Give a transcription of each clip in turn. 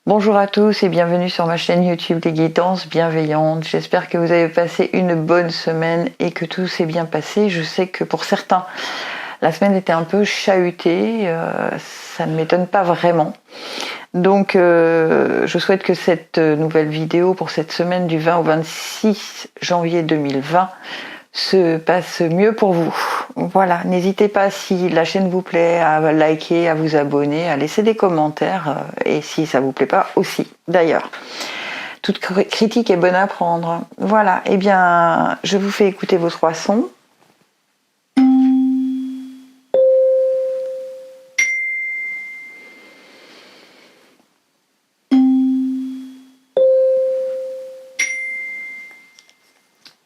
Bonjour à tous et bienvenue sur ma chaîne YouTube Les Guidances Bienveillantes. J'espère que vous avez passé une bonne semaine et que tout s'est bien passé. Je sais que pour certains, la semaine était un peu chahutée, ça ne m'étonne pas vraiment. Donc je souhaite que cette nouvelle vidéo pour cette semaine du 20 au 26 janvier 2020 se passe mieux pour vous. Voilà, n'hésitez pas, si la chaîne vous plaît, à liker, à vous abonner, à laisser des commentaires, et si ça vous plaît pas aussi, d'ailleurs. Toute critique est bonne à prendre. Voilà, et bien, je vous fais écouter vos 3 sons.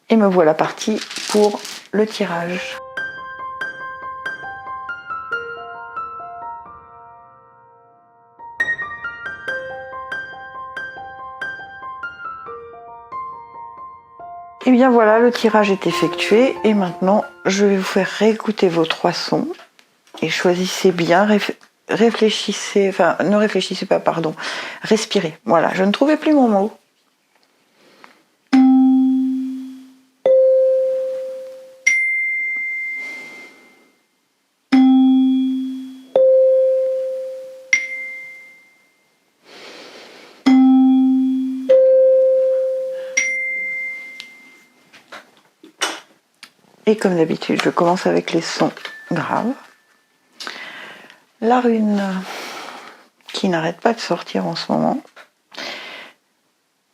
Et me voilà partie pour le tirage. Et bien voilà, le tirage est effectué et maintenant je vais vous faire réécouter vos 3 sons et choisissez bien, réfléchissez, enfin ne réfléchissez pas, pardon, respirez. Voilà, je ne trouvais plus mon mot. Et comme d'habitude, je commence avec les sons graves. La rune qui n'arrête pas de sortir en ce moment.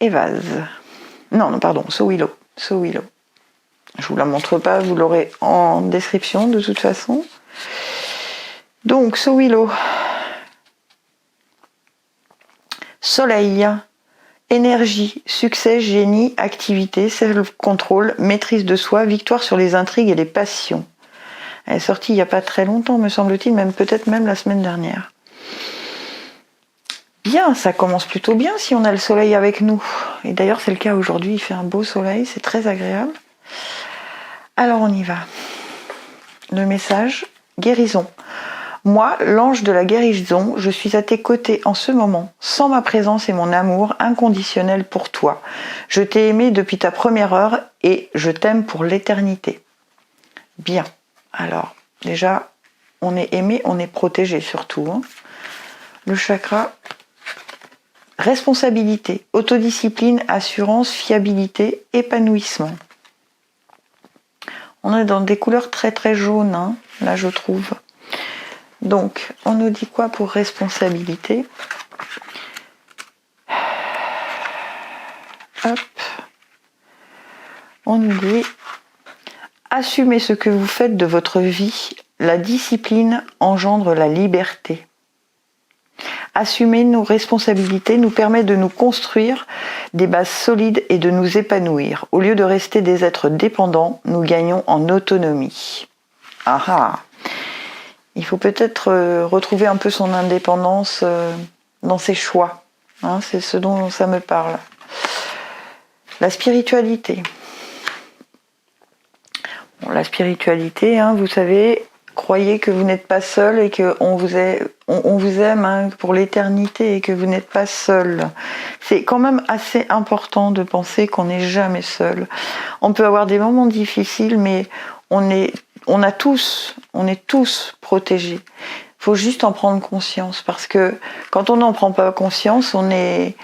Et vase. Non, pardon, Sowilo. Sowilo. Je vous la montre pas, vous l'aurez en description de toute façon. Donc, Sowilo. Soleil. Énergie, succès, génie, activité, self-control, maîtrise de soi, victoire sur les intrigues et les passions. Elle est sortie il n'y a pas très longtemps, me semble-t-il, même peut-être même la semaine dernière. Bien, ça commence plutôt bien si on a le soleil avec nous. Et d'ailleurs, c'est le cas aujourd'hui, il fait un beau soleil, c'est très agréable. Alors, on y va. Le message, guérison. Moi, l'ange de la guérison, je suis à tes côtés en ce moment, sans ma présence et mon amour inconditionnel pour toi. Je t'ai aimé depuis ta première heure et je t'aime pour l'éternité. Bien. Alors, déjà, on est aimé, on est protégé surtout. Hein. Le chakra, responsabilité, autodiscipline, assurance, fiabilité, épanouissement. On est dans des couleurs très très jaunes, hein, là je trouve. Donc, on nous dit quoi pour responsabilité? Hop. On nous dit assumez ce que vous faites de votre vie. La discipline engendre la liberté. Assumer nos responsabilités nous permet de nous construire des bases solides et de nous épanouir. Au lieu de rester des êtres dépendants, nous gagnons en autonomie. Ah ah! Il faut peut-être retrouver un peu son indépendance dans ses choix. Hein, c'est ce dont ça me parle. La spiritualité. Bon, la spiritualité, hein, vous savez, croyez que vous n'êtes pas seul et qu'on vous aime hein, pour l'éternité et que vous n'êtes pas seul. C'est quand même assez important de penser qu'on n'est jamais seul. On peut avoir des moments difficiles, mais on est tous protégés. Il faut juste en prendre conscience parce que quand on n'en prend pas conscience, on est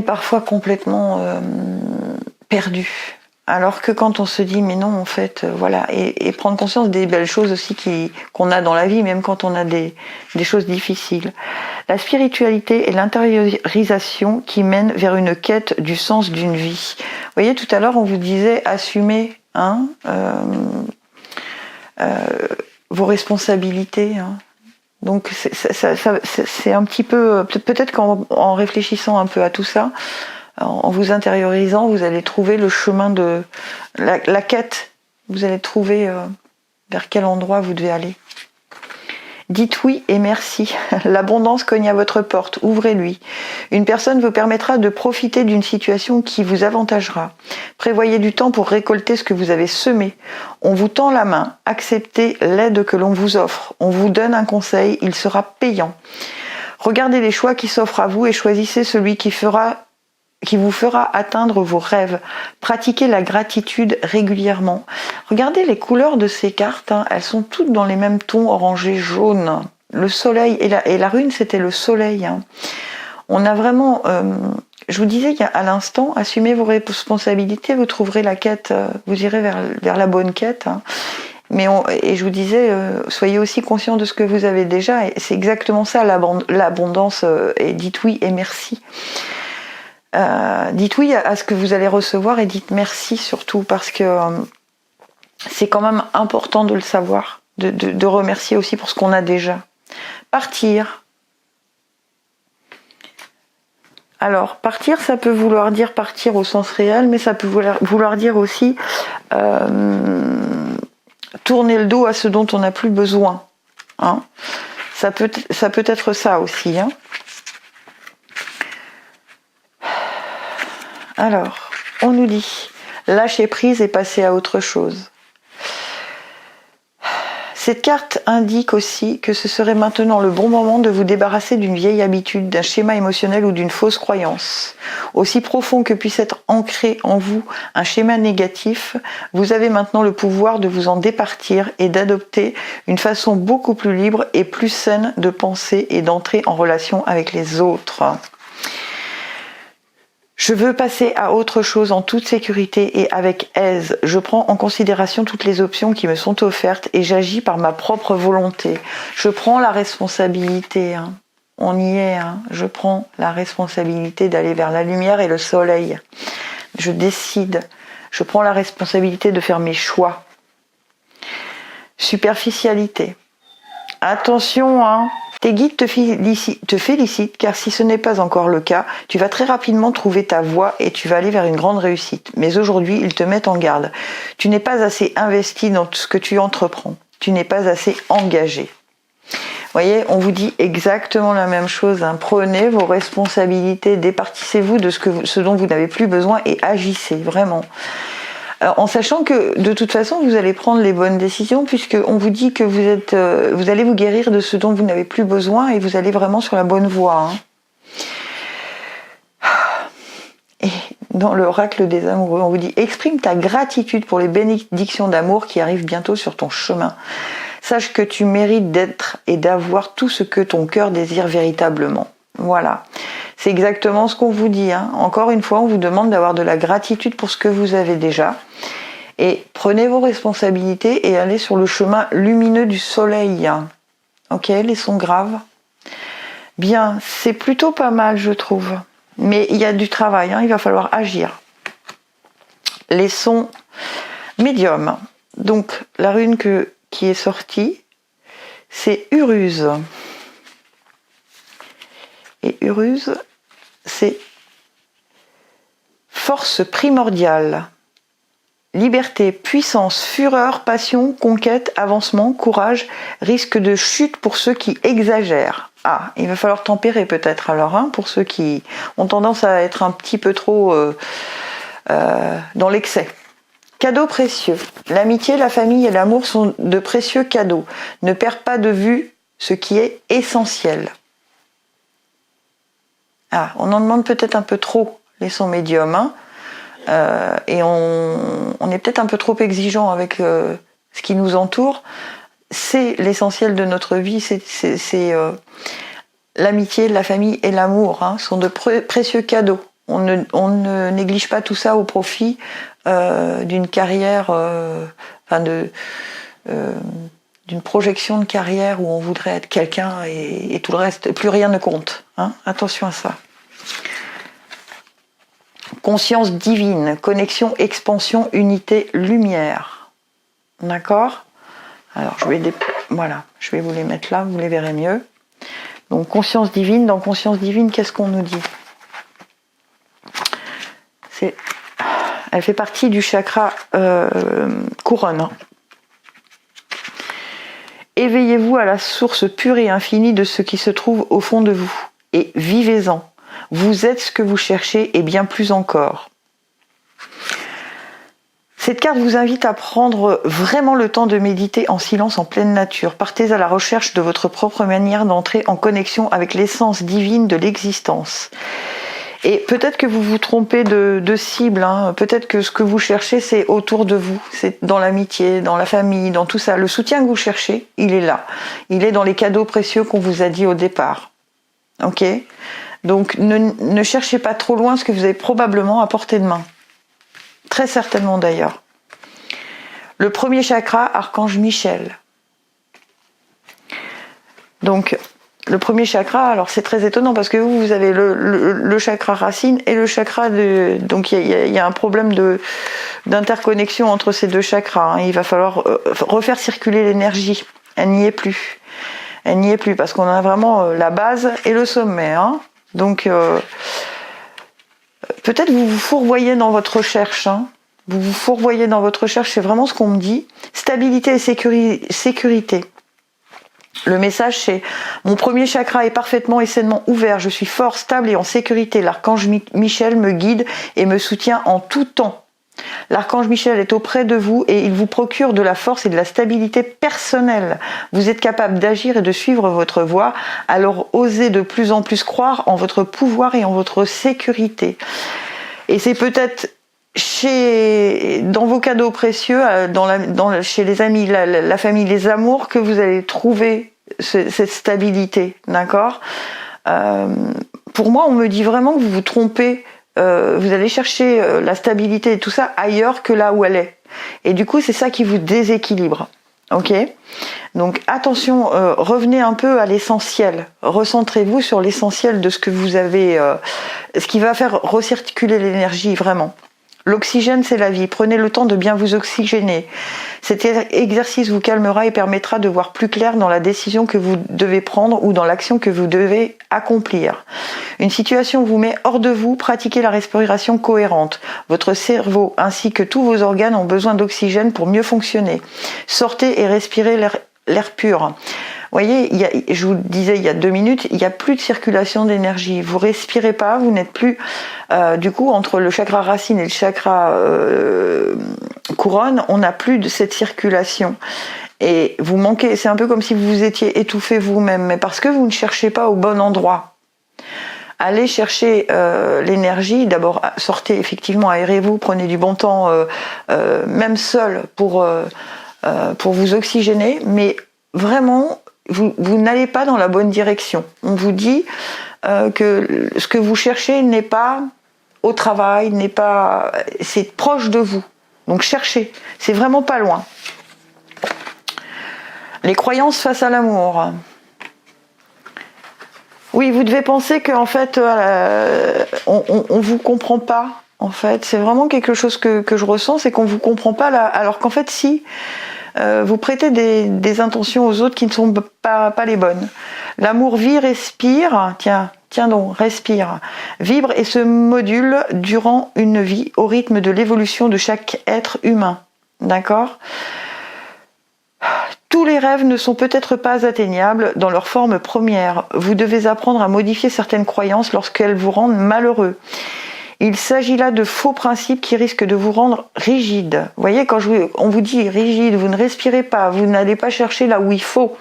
parfois complètement perdu. Alors que quand on se dit mais non en fait voilà et prendre conscience des belles choses aussi qu'on a dans la vie même quand on a des choses difficiles. La spiritualité est l'intériorisation qui mène vers une quête du sens d'une vie. Vous voyez tout à l'heure on vous disait assumer hein, vos responsabilités. Hein. Donc c'est un petit peu peut-être qu'en réfléchissant un peu à tout ça. En vous intériorisant, vous allez trouver le chemin de la quête. Vous allez trouver vers quel endroit vous devez aller. Dites oui et merci. L'abondance cogne à votre porte. Ouvrez-lui. Une personne vous permettra de profiter d'une situation qui vous avantagera. Prévoyez du temps pour récolter ce que vous avez semé. On vous tend la main. Acceptez l'aide que l'on vous offre. On vous donne un conseil. Il sera payant. Regardez les choix qui s'offrent à vous et choisissez celui qui vous fera atteindre vos rêves. Pratiquez la gratitude régulièrement. Regardez les couleurs de ces cartes, hein, elles sont toutes dans les mêmes tons orangé, jaune. Le soleil, et la rune c'était le soleil. Hein. On a vraiment, je vous disais à l'instant, assumez vos responsabilités, vous trouverez la quête, vous irez vers la bonne quête. Hein. Et je vous disais, soyez aussi conscient de ce que vous avez déjà, et c'est exactement ça l'abondance, et dites oui et merci. Dites oui à ce que vous allez recevoir et dites merci surtout, parce que c'est quand même important de le savoir, de remercier aussi pour ce qu'on a déjà. Partir. Alors, partir, ça peut vouloir dire partir au sens réel, mais ça peut vouloir dire aussi tourner le dos à ce dont on n'a plus besoin. Hein. Ça peut être ça aussi. Hein. Alors, on nous dit lâcher prise et passer à autre chose. Cette carte indique aussi que ce serait maintenant le bon moment de vous débarrasser d'une vieille habitude, d'un schéma émotionnel ou d'une fausse croyance. Aussi profond que puisse être ancré en vous un schéma négatif, vous avez maintenant le pouvoir de vous en départir et d'adopter une façon beaucoup plus libre et plus saine de penser et d'entrer en relation avec les autres. Je veux passer à autre chose en toute sécurité et avec aise. Je prends en considération toutes les options qui me sont offertes et j'agis par ma propre volonté. Je prends la responsabilité. Hein. On y est. Hein. Je prends la responsabilité d'aller vers la lumière et le soleil. Je décide. Je prends la responsabilité de faire mes choix. Superficialité. Attention, hein. Tes guides te félicitent car si ce n'est pas encore le cas, tu vas très rapidement trouver ta voie et tu vas aller vers une grande réussite. Mais aujourd'hui, ils te mettent en garde. Tu n'es pas assez investi dans ce que tu entreprends. Tu n'es pas assez engagé. Vous voyez, on vous dit exactement la même chose. Hein. Prenez vos responsabilités, départissez-vous de ce dont vous n'avez plus besoin et agissez vraiment. Alors, en sachant que de toute façon vous allez prendre les bonnes décisions, puisqu'on vous dit que vous allez vous guérir de ce dont vous n'avez plus besoin et vous allez vraiment sur la bonne voie. Hein. Et dans l'oracle des amoureux, on vous dit exprime ta gratitude pour les bénédictions d'amour qui arrivent bientôt sur ton chemin. Sache que tu mérites d'être et d'avoir tout ce que ton cœur désire véritablement. Voilà. C'est exactement ce qu'on vous dit. Hein. Encore une fois, on vous demande d'avoir de la gratitude pour ce que vous avez déjà. Et prenez vos responsabilités et allez sur le chemin lumineux du soleil. Ok, les sons graves. Bien, c'est plutôt pas mal, je trouve. Mais il y a du travail, hein, il va falloir agir. Les sons médiums. Donc, la rune qui est sortie, c'est Uruse. Et Uruse, c'est force primordiale, liberté, puissance, fureur, passion, conquête, avancement, courage, risque de chute pour ceux qui exagèrent. Ah, il va falloir tempérer peut-être alors, hein, pour ceux qui ont tendance à être un petit peu trop dans l'excès. Cadeaux précieux. L'amitié, la famille et l'amour sont de précieux cadeaux. Ne perds pas de vue ce qui est essentiel. Ah, on en demande peut-être un peu trop, les sons médiums, hein, et on est peut-être un peu trop exigeant avec ce qui nous entoure. C'est l'essentiel de notre vie, c'est l'amitié, la famille et l'amour, hein, sont de précieux cadeaux. On ne néglige pas tout ça au profit d'une carrière, d'une projection de carrière où on voudrait être quelqu'un et tout le reste, plus rien ne compte. Hein. Attention à ça. Conscience divine, connexion, expansion, unité, lumière. D'accord ? Alors, je vais vous les mettre là, vous les verrez mieux. Donc, conscience divine. Dans conscience divine, qu'est-ce qu'on nous dit ? Elle fait partie du chakra couronne. Éveillez-vous à la source pure et infinie de ce qui se trouve au fond de vous et vivez-en. Vous êtes ce que vous cherchez et bien plus encore. Cette carte vous invite à prendre vraiment le temps de méditer en silence en pleine nature. Partez à la recherche de votre propre manière d'entrer en connexion avec l'essence divine de l'existence. Et peut-être que vous vous trompez de cible, hein. Peut-être que ce que vous cherchez, c'est autour de vous, c'est dans l'amitié, dans la famille, dans tout ça. Le soutien que vous cherchez, il est là. Il est dans les cadeaux précieux qu'on vous a dit au départ. Ok ? Donc ne cherchez pas trop loin ce que vous avez probablement à portée de main. Très certainement d'ailleurs. Le premier chakra, Archange Michel. Donc, le premier chakra, alors c'est très étonnant parce que vous avez le chakra racine et le chakra de... Donc il y a un problème d'interconnexion entre ces deux chakras. Hein. Il va falloir refaire circuler l'énergie. Elle n'y est plus. Elle n'y est plus parce qu'on a vraiment la base et le sommet. Hein. Donc peut-être vous vous fourvoyez dans votre recherche. Hein. Vous vous fourvoyez dans votre recherche, c'est vraiment ce qu'on me dit. Stabilité et sécurité. Le message, c'est « Mon premier chakra est parfaitement et sainement ouvert. Je suis fort, stable et en sécurité. L'archange Michel me guide et me soutient en tout temps. L'archange Michel est auprès de vous et il vous procure de la force et de la stabilité personnelle. Vous êtes capable d'agir et de suivre votre voie. Alors osez de plus en plus croire en votre pouvoir et en votre sécurité. » Et c'est peut-être dans vos cadeaux précieux, chez les amis, la famille, les amours, que vous allez trouver cette stabilité, d'accord ? Pour moi, on me dit vraiment que vous vous trompez, vous allez chercher la stabilité et tout ça ailleurs que là où elle est. Et du coup, c'est ça qui vous déséquilibre, ok ? Donc attention, revenez un peu à l'essentiel, recentrez-vous sur l'essentiel de ce que vous avez, ce qui va faire recirculer l'énergie vraiment. L'oxygène, c'est la vie. Prenez le temps de bien vous oxygéner. Cet exercice vous calmera et permettra de voir plus clair dans la décision que vous devez prendre ou dans l'action que vous devez accomplir. Une situation vous met hors de vous, pratiquez la respiration cohérente. Votre cerveau ainsi que tous vos organes ont besoin d'oxygène pour mieux fonctionner. Sortez et respirez l'air pur. Vous voyez, je vous disais il y a 2 minutes, il n'y a plus de circulation d'énergie. Vous respirez pas, vous n'êtes plus... du coup, entre le chakra racine et le chakra couronne, on n'a plus de cette circulation. Et vous manquez, c'est un peu comme si vous étiez étouffé vous-même, mais parce que vous ne cherchez pas au bon endroit. Allez chercher l'énergie, d'abord sortez effectivement, aérez-vous, prenez du bon temps, même seul pour vous oxygéner, mais vraiment... Vous n'allez pas dans la bonne direction. On vous dit que ce que vous cherchez n'est pas au travail, c'est proche de vous. Donc cherchez, c'est vraiment pas loin. Les croyances face à l'amour. Oui, vous devez penser qu'en fait, on vous comprend pas. En fait, c'est vraiment quelque chose que je ressens, c'est qu'on vous comprend pas là, alors qu'en fait, si. Vous prêtez des intentions aux autres qui ne sont pas les bonnes. L'amour vit, respire, tiens donc, respire, vibre et se module durant une vie au rythme de l'évolution de chaque être humain. D'accord ? Tous les rêves ne sont peut-être pas atteignables dans leur forme première. Vous devez apprendre à modifier certaines croyances lorsqu'elles vous rendent malheureux. Il s'agit là de faux principes qui risquent de vous rendre rigide. Vous voyez, quand on vous dit rigide, vous ne respirez pas, vous n'allez pas chercher là où il faut.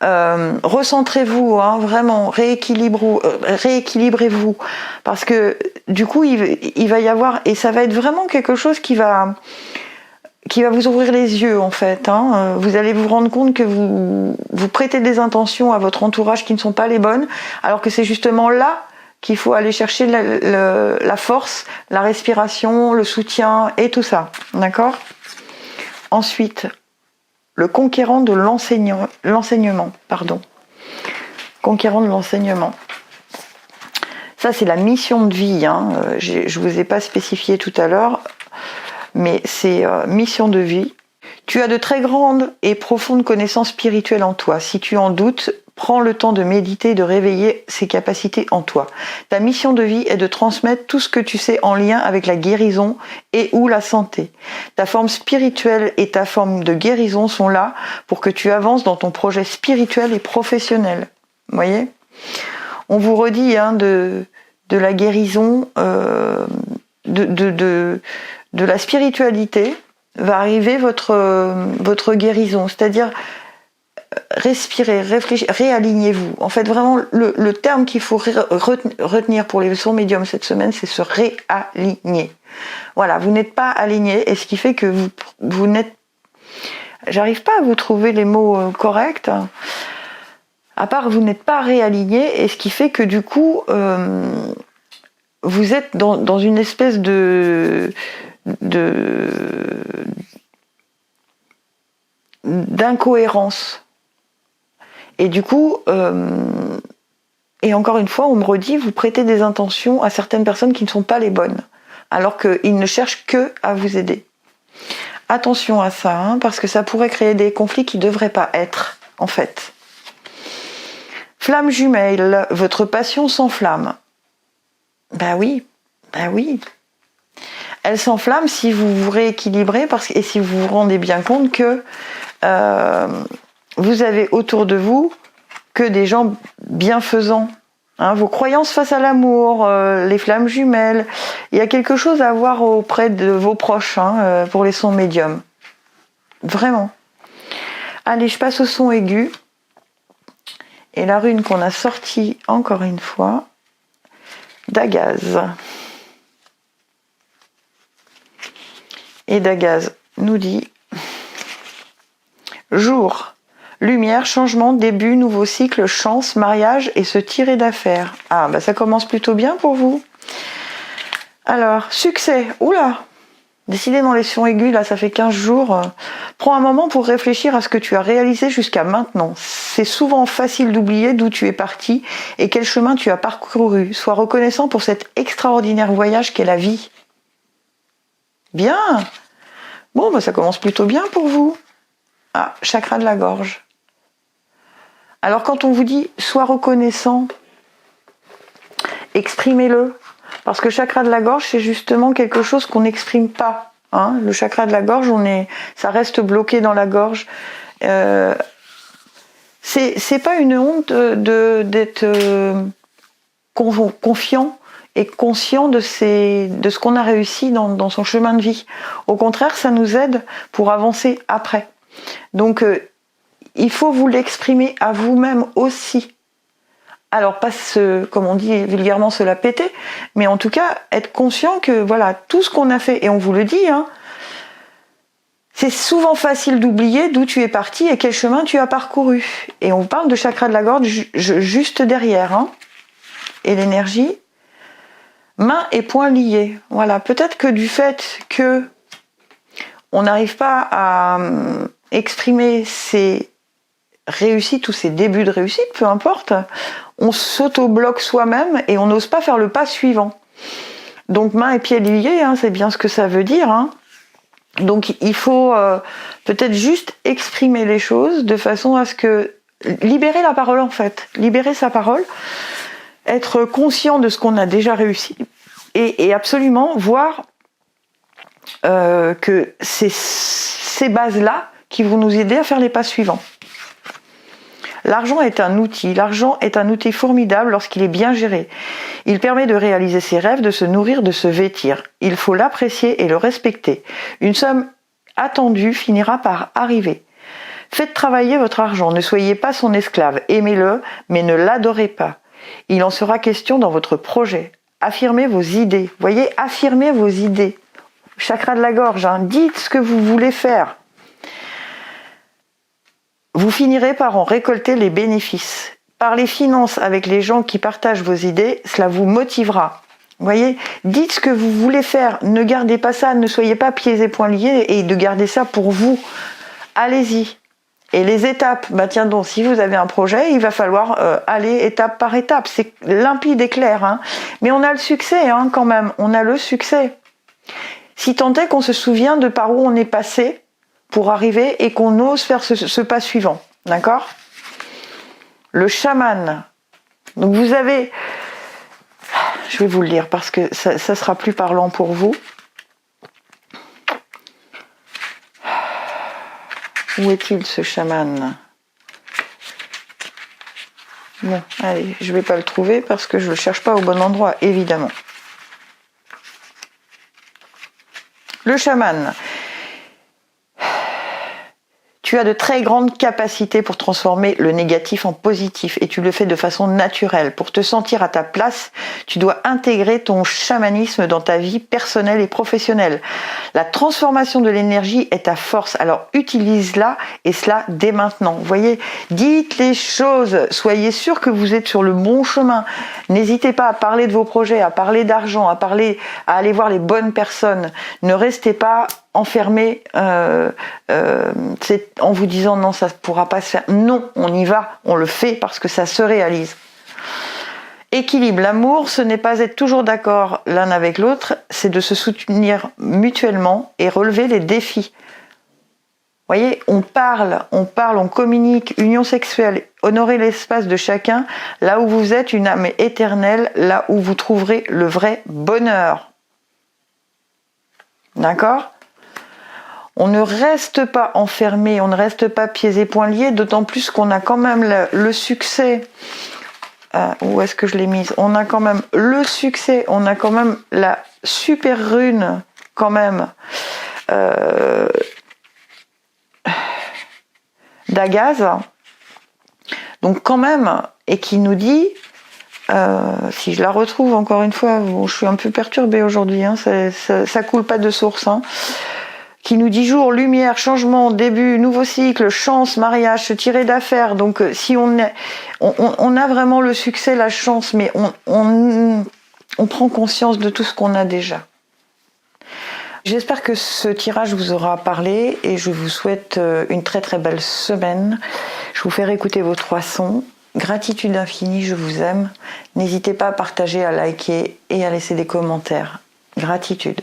Recentrez-vous, hein, vraiment, rééquilibrez-vous. Parce que du coup, il va y avoir, et ça va être vraiment quelque chose qui va vous ouvrir les yeux en fait. Hein. Vous allez vous rendre compte que vous prêtez des intentions à votre entourage qui ne sont pas les bonnes, alors que c'est justement là qu'il faut aller chercher la force, la respiration, le soutien et tout ça. D'accord ? Ensuite, le conquérant de l'enseignement. Conquérant de l'enseignement. Ça, c'est la mission de vie. Hein. Je vous ai pas spécifié tout à l'heure, mais c'est mission de vie. Tu as de très grandes et profondes connaissances spirituelles en toi. Si tu en doutes, prends le temps de méditer et de réveiller ces capacités en toi. Ta mission de vie est de transmettre tout ce que tu sais en lien avec la guérison et ou la santé. Ta forme spirituelle et ta forme de guérison sont là pour que tu avances dans ton projet spirituel et professionnel. Vous voyez ? On vous redit hein, de la guérison, de la spiritualité. va arriver votre guérison, c'est-à-dire respirez, réfléchissez, réalignez-vous. En fait, vraiment, le terme qu'il faut retenir pour les leçons médiums cette semaine, c'est se réaligner. Voilà, vous n'êtes pas aligné, et ce qui fait que vous n'êtes... J'arrive pas à vous trouver les mots corrects, à part vous n'êtes pas réaligné, et ce qui fait que du coup, vous êtes dans une espèce d'incohérence. Et du coup, et encore une fois, on me redit, vous prêtez des intentions à certaines personnes qui ne sont pas les bonnes, alors qu'ils ne cherchent que à vous aider. Attention à ça, hein, parce que ça pourrait créer des conflits qui ne devraient pas être, en fait. Flamme jumelle, votre passion s'enflamme. Ben oui. Elle s'enflamme si vous vous rééquilibrez et si vous vous rendez bien compte que vous avez autour de vous que des gens bienfaisants. Hein, vos croyances face à l'amour, les flammes jumelles, il y a quelque chose à voir auprès de vos proches pour les sons médiums. Vraiment. Allez, je passe au son aigu. Et la rune qu'on a sortie encore une fois, Dagaz. Et Dagaz nous dit jour, lumière, changement, début, nouveau cycle, chance, mariage et se tirer d'affaire. Ah, bah ça commence plutôt bien pour vous. Alors, succès, oula, décidez dans les sons aigus, là ça fait 15 jours. Prends un moment pour réfléchir à ce que tu as réalisé jusqu'à maintenant. C'est souvent facile d'oublier d'où tu es parti et quel chemin tu as parcouru. Sois reconnaissant pour cet extraordinaire voyage qu'est la vie. Bien. Bon, bah ça commence plutôt bien pour vous. Ah, chakra de la gorge. Alors quand on vous dit sois reconnaissant, exprimez-le. Parce que chakra de la gorge, c'est justement quelque chose qu'on n'exprime pas. Hein, le chakra de la gorge, ça reste bloqué dans la gorge. C'est pas une honte d'être confiant et conscient de ce qu'on a réussi dans son chemin de vie. Au contraire, ça nous aide pour avancer après. Donc, il faut vous l'exprimer à vous-même aussi. Alors, pas comme on dit vulgairement, se la péter, mais en tout cas, être conscient que voilà, tout ce qu'on a fait, et on vous le dit, hein, c'est souvent facile d'oublier d'où tu es parti et quel chemin tu as parcouru. Et on vous parle de chakra de la gorge juste derrière. Hein, et l'énergie, mains et poings liés. Voilà, peut-être que du fait que on n'arrive pas à exprimer ses réussites ou ses débuts de réussite, peu importe, on s'auto-bloque soi-même et on n'ose pas faire le pas suivant. Donc mains et pieds liés, hein, c'est bien ce que ça veut dire. Hein. Donc il faut peut-être juste exprimer les choses de façon à ce que... Libérer la parole en fait, libérer sa parole, être conscient de ce qu'on a déjà réussi et absolument voir que c'est ces bases-là qui vont nous aider à faire les pas suivants. L'argent est un outil formidable lorsqu'il est bien géré. Il permet de réaliser ses rêves, de se nourrir, de se vêtir. Il faut l'apprécier et le respecter. Une somme attendue finira par arriver. Faites travailler votre argent, ne soyez pas son esclave, aimez-le, mais ne l'adorez pas. Il en sera question dans votre projet. Affirmez vos idées. Voyez, affirmez vos idées. Chakra de la gorge, hein. Dites ce que vous voulez faire. Vous finirez par en récolter les bénéfices. Par les finances avec les gens qui partagent vos idées, cela vous motivera. Vous voyez, dites ce que vous voulez faire, ne gardez pas ça, ne soyez pas pieds et poings liés et de garder ça pour vous. Allez-y. Et les étapes, bah tiens donc, si vous avez un projet, il va falloir aller étape par étape. C'est limpide et clair, hein. Mais on a le succès, hein, quand même. On a le succès. Si tant est qu'on se souvient de par où on est passé pour arriver et qu'on ose faire ce pas suivant. D'accord ? Le chaman. Donc vous avez... Je vais vous le lire parce que ça sera plus parlant pour vous. Où est-il ce chaman ? Bon, allez, je vais pas le trouver parce que je le cherche pas au bon endroit, évidemment. Le chaman. Tu as de très grandes capacités pour transformer le négatif en positif et tu le fais de façon naturelle. Pour te sentir à ta place, tu dois intégrer ton chamanisme dans ta vie personnelle et professionnelle. La transformation de l'énergie est ta force, alors utilise-la et cela dès maintenant. Vous voyez, dites les choses, soyez sûr que vous êtes sur le bon chemin. N'hésitez pas à parler de vos projets, à parler d'argent, à aller voir les bonnes personnes. Ne restez pas enfermé en vous disant non, ça ne pourra pas se faire. Non, on y va, on le fait parce que ça se réalise. Équilibre, l'amour, ce n'est pas être toujours d'accord l'un avec l'autre, c'est de se soutenir mutuellement et relever les défis. Vous voyez, on parle, on communique, union sexuelle, honorez l'espace de chacun, là où vous êtes une âme éternelle, là où vous trouverez le vrai bonheur. D'accord ? On ne reste pas enfermé, on ne reste pas pieds et poings liés, d'autant plus qu'on a quand même le succès. Où est-ce que je l'ai mise ? On a quand même le succès, on a quand même la super rune, quand même, d'Agaz. Donc quand même, et qui nous dit, si je la retrouve encore une fois, bon, je suis un peu perturbée aujourd'hui, hein, ça coule pas de source, hein, qui nous dit jour, lumière, changement, début, nouveau cycle, chance, mariage, se tirer d'affaires. Donc si on a vraiment le succès, la chance, mais on prend conscience de tout ce qu'on a déjà. J'espère que ce tirage vous aura parlé et je vous souhaite une très très belle semaine. Je vous fais écouter vos 3 sons. Gratitude infinie, je vous aime. N'hésitez pas à partager, à liker et à laisser des commentaires. Gratitude.